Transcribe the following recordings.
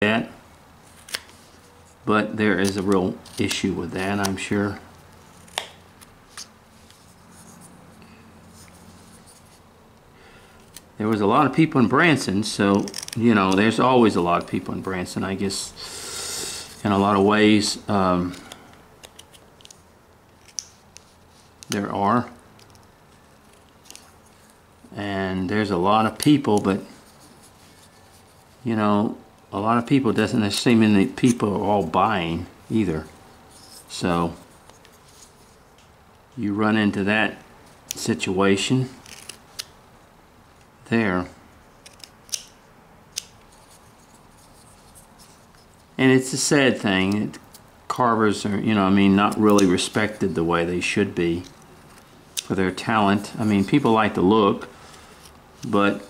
that, but there is a real issue with that, I'm sure. There was a lot of people in Branson, so you know there's always a lot of people in Branson, I guess, in a lot of ways. There are, and there's a lot of people, but you know, a lot of people doesn't necessarily mean that people are all buying either. So you run into that situation there. And it's a sad thing. Carvers are, you know, I mean, not really respected the way they should be for their talent. I mean, people like the look, but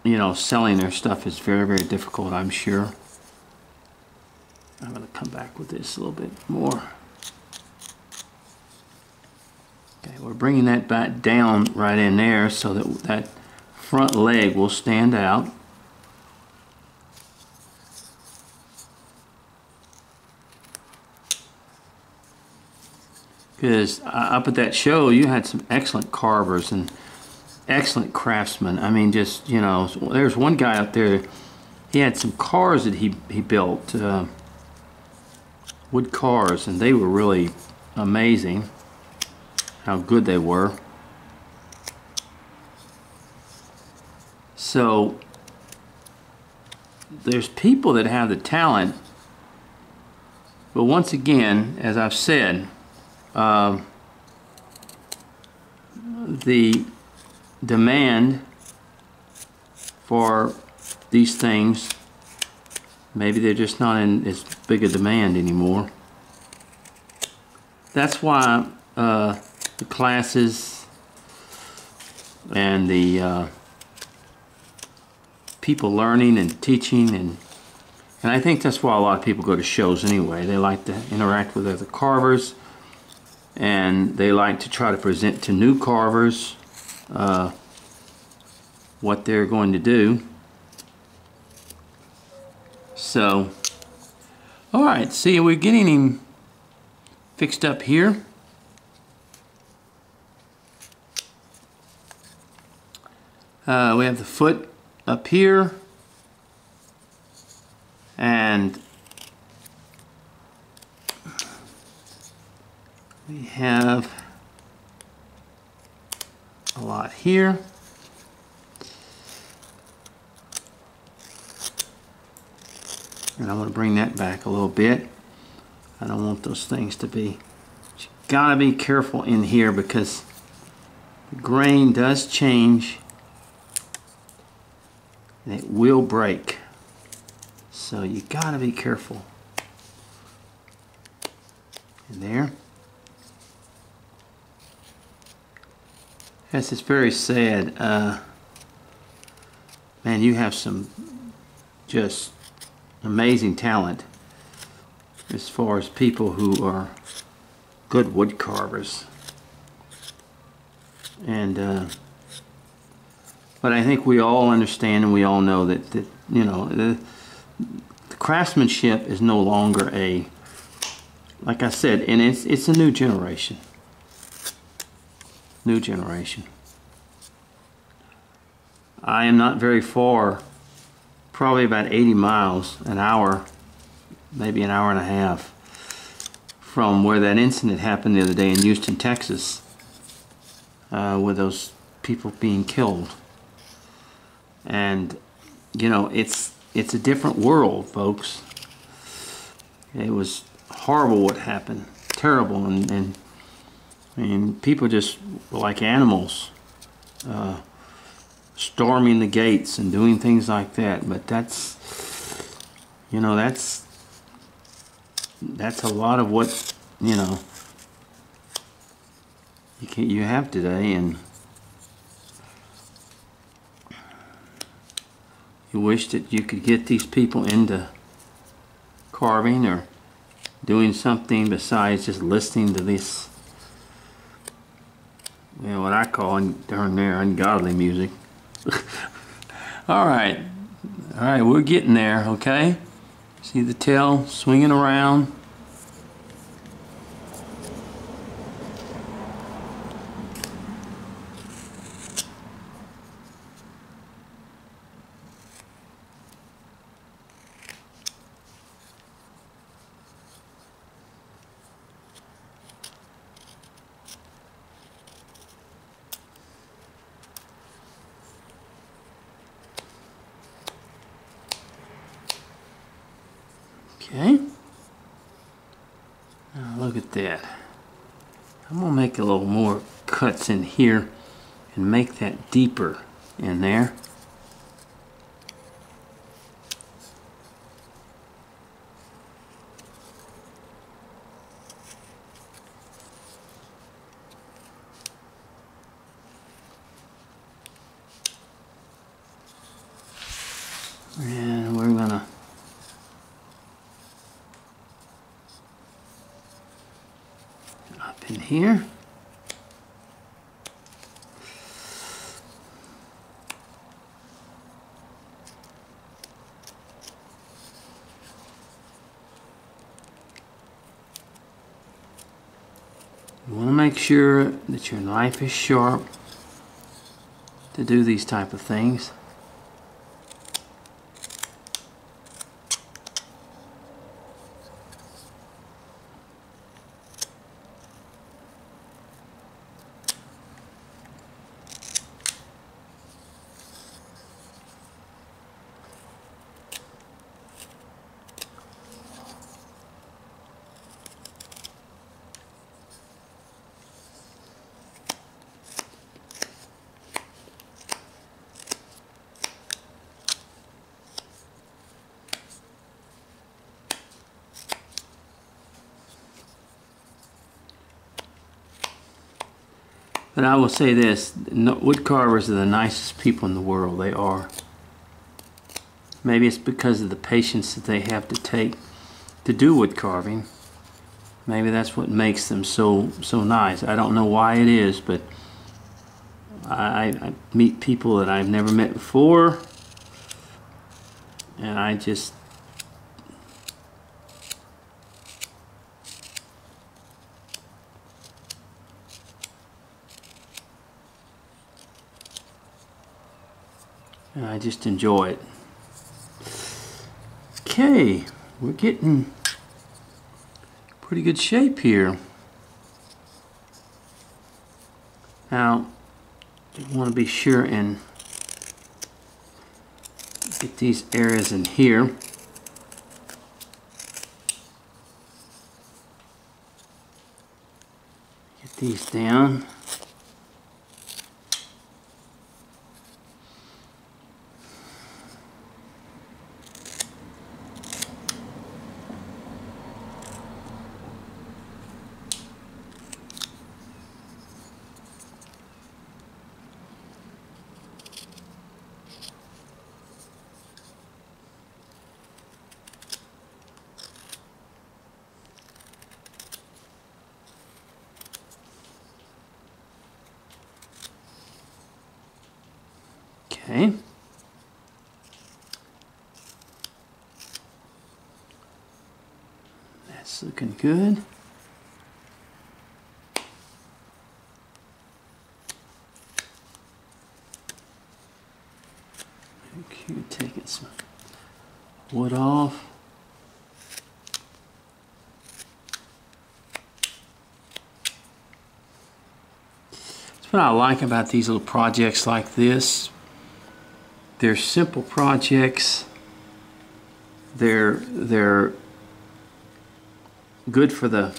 you know, selling their stuff is very, very difficult, I'm sure. I'm going to come back with this a little bit more. Okay, we're bringing that back down right in there so that that front leg will stand out. Because up at that show, you had some excellent carvers and excellent craftsmen. I mean, just, you know, there's one guy up there, he had some cars that he built, wood cars, and they were really amazing how good they were. So there's people that have the talent, but once again, as I've said, the demand for these things, maybe they're just not in as big a demand anymore. That's why the classes and the people learning and teaching, and I think that's why a lot of people go to shows anyway. They like to interact with other carvers, and they like to try to present to new carvers what they're going to do. So, all right, see, we're getting him fixed up here. We have the foot up here, and we have a lot here. And I'm going to bring that back a little bit. I don't want those things to be. But you gotta be careful in here because the grain does change and it will break. So you gotta be careful. In there. Yes, it's very sad. Man, you have some just amazing talent as far as people who are good wood carvers. And but I think we all understand and we all know that you know, the craftsmanship is no longer a, like I said, and it's a new generation. New generation. I am not very far, probably about 80 miles an hour, maybe an hour and a half from where that incident happened the other day in Houston, Texas, with those people being killed. And you know, it's a different world, folks. It was horrible what happened, terrible, and I mean, people just were like animals, storming the gates and doing things like that. But that's, you know, that's a lot of what, you know, you have today, and you wish that you could get these people into carving or doing something besides just listening to this, you know, what I call darn near ungodly music. All right, we're getting there, okay? See the tail swinging around. Okay. Now look at that. I'm going to make a little more cuts in here and make that deeper in there. And we're going to up in here. You want to make sure that your knife is sharp to do these type of things. But I will say this, wood carvers are the nicest people in the world. They are. Maybe it's because of the patience that they have to take to do wood carving. Maybe that's what makes them so nice. I don't know why it is, but I meet people that I've never met before, and I just enjoy it. Okay, we're getting pretty good shape here. Now, you want to be sure and get these areas in here. Get these down. Okay. That's looking good. Okay, taking some wood off. That's what I like about these little projects like this. They're simple projects. They're good for the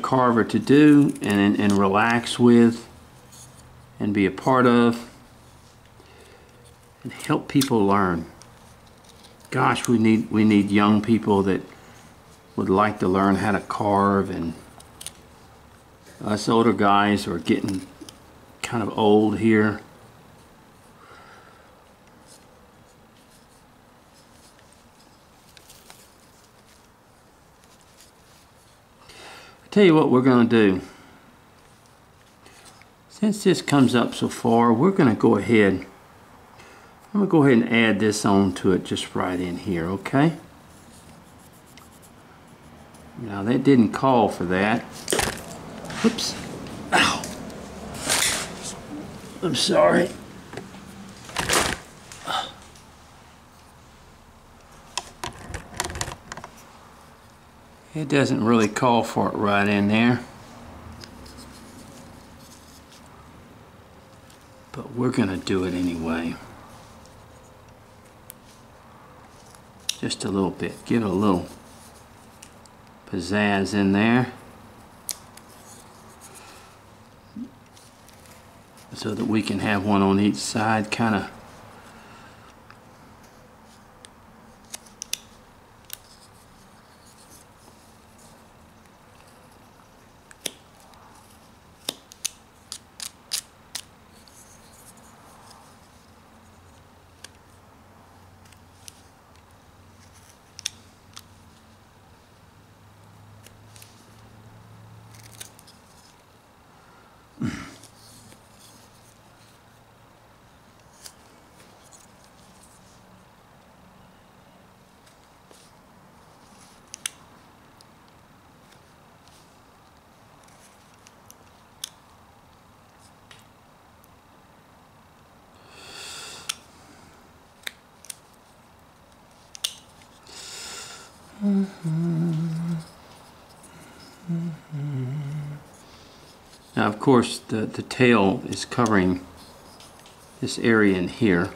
carver to do and relax with and be a part of and help people learn. Gosh, we need young people that would like to learn how to carve, and us older guys are getting kind of old here. I'll tell you what we're going to do. Since this comes up so far, we're going to go ahead. I'm going to go ahead and add this on to it just right in here, okay? Now that didn't call for that. Oops. Ow. I'm sorry. It doesn't really call for it right in there. But we're going to do it anyway. Just a little bit. Give it a little pizzazz in there. So that we can have one on each side, kind of. Now, of course, the tail is covering this area in here.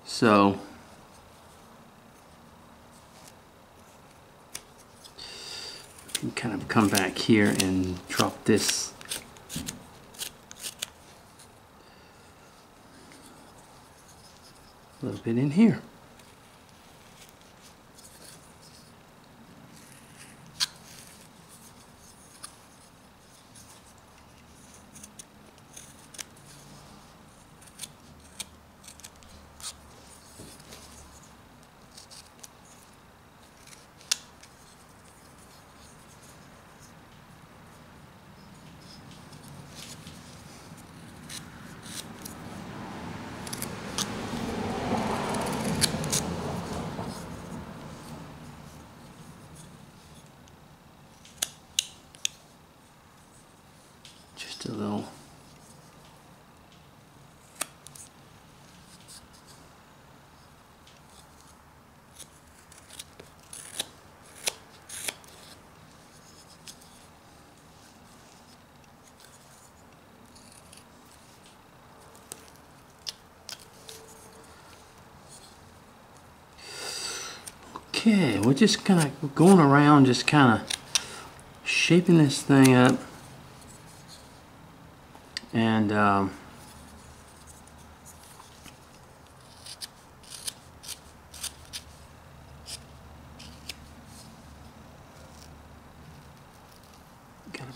So you can kind of come back here and drop this a little bit in here. Just a little. Okay, we're just kind of going around, just kind of shaping this thing up. And gotta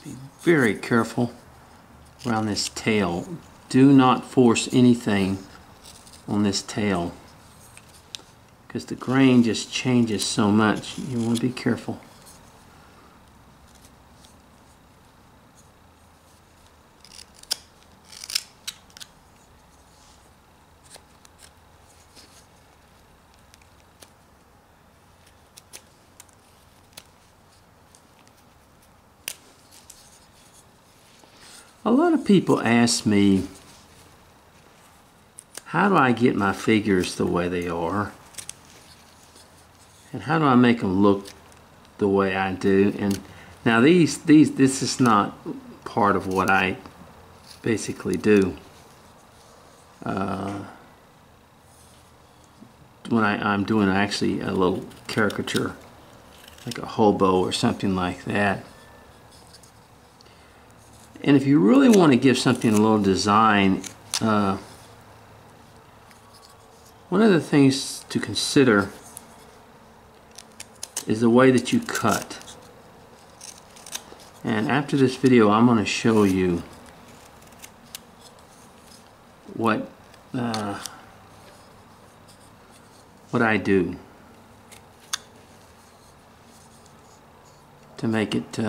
be very careful around this tail. Do not force anything on this tail, because the grain just changes so much. You want to be careful. A lot of people ask me, how do I get my figures the way they are? And how do I make them look the way I do? And now this is not part of what I basically do. When I'm doing actually a little caricature, like a hobo or something like that. And if you really want to give something a little design, one of the things to consider is the way that you cut. And after this video, I'm going to show you what I do to make it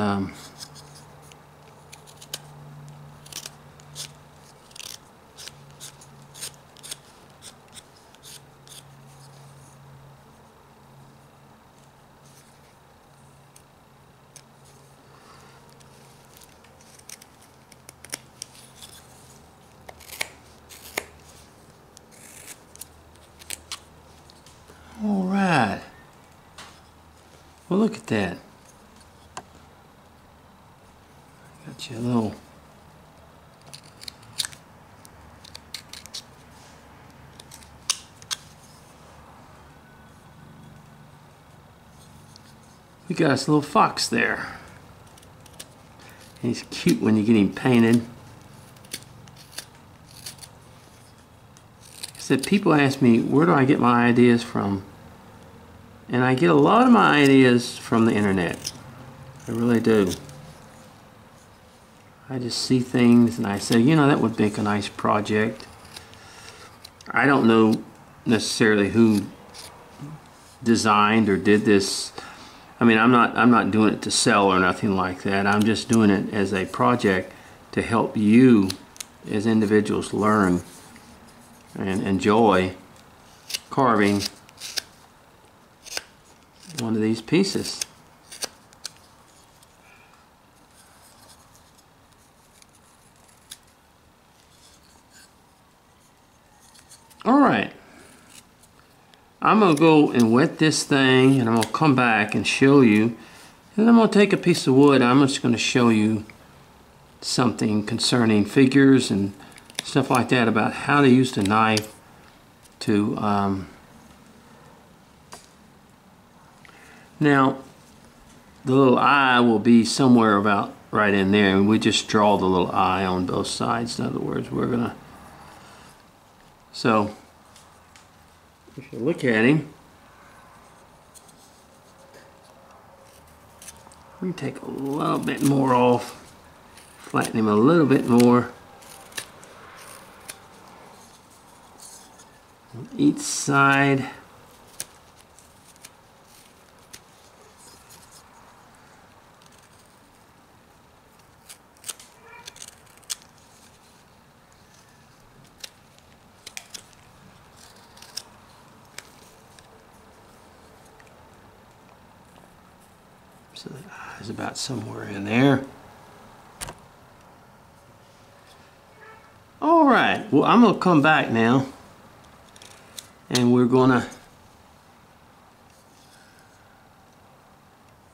Well, look at that. Got you a little. We got us a little fox there. He's cute when you get him painted. I said, people ask me, where do I get my ideas from? And I get a lot of my ideas from the internet. I really do. I just see things and I say, you know, that would make a nice project. I don't know necessarily who designed or did this. I mean, I'm not doing it to sell or nothing like that. I'm just doing it as a project to help you as individuals learn and enjoy carving one of these pieces. All right. I'm going to go and wet this thing, and I'm going to come back and show you. And I'm going to take a piece of wood. I'm just going to show you something concerning figures and stuff like that about how to use the knife to... Now, the little eye will be somewhere about right in there, and we just draw the little eye on both sides. In other words, we're going to... So... if you look at him, we can take a little bit more off, flatten him a little bit more on each side. So the eye's about somewhere in there. All right, well, I'm gonna come back now and we're gonna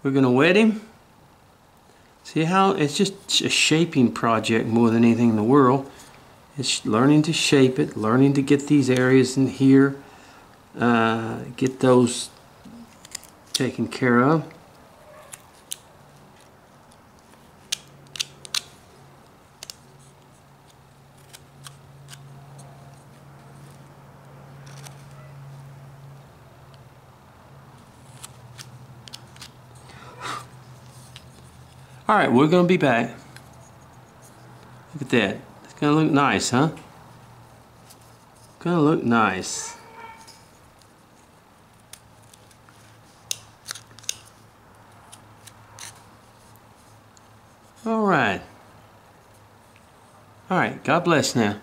wet him. See how it's just a shaping project more than anything in the world. It's learning to shape it, learning to get these areas in here, get those taken care of. All right, we're going to be back. Look at that. It's going to look nice, huh? Going to look nice. All right. All right, God bless now.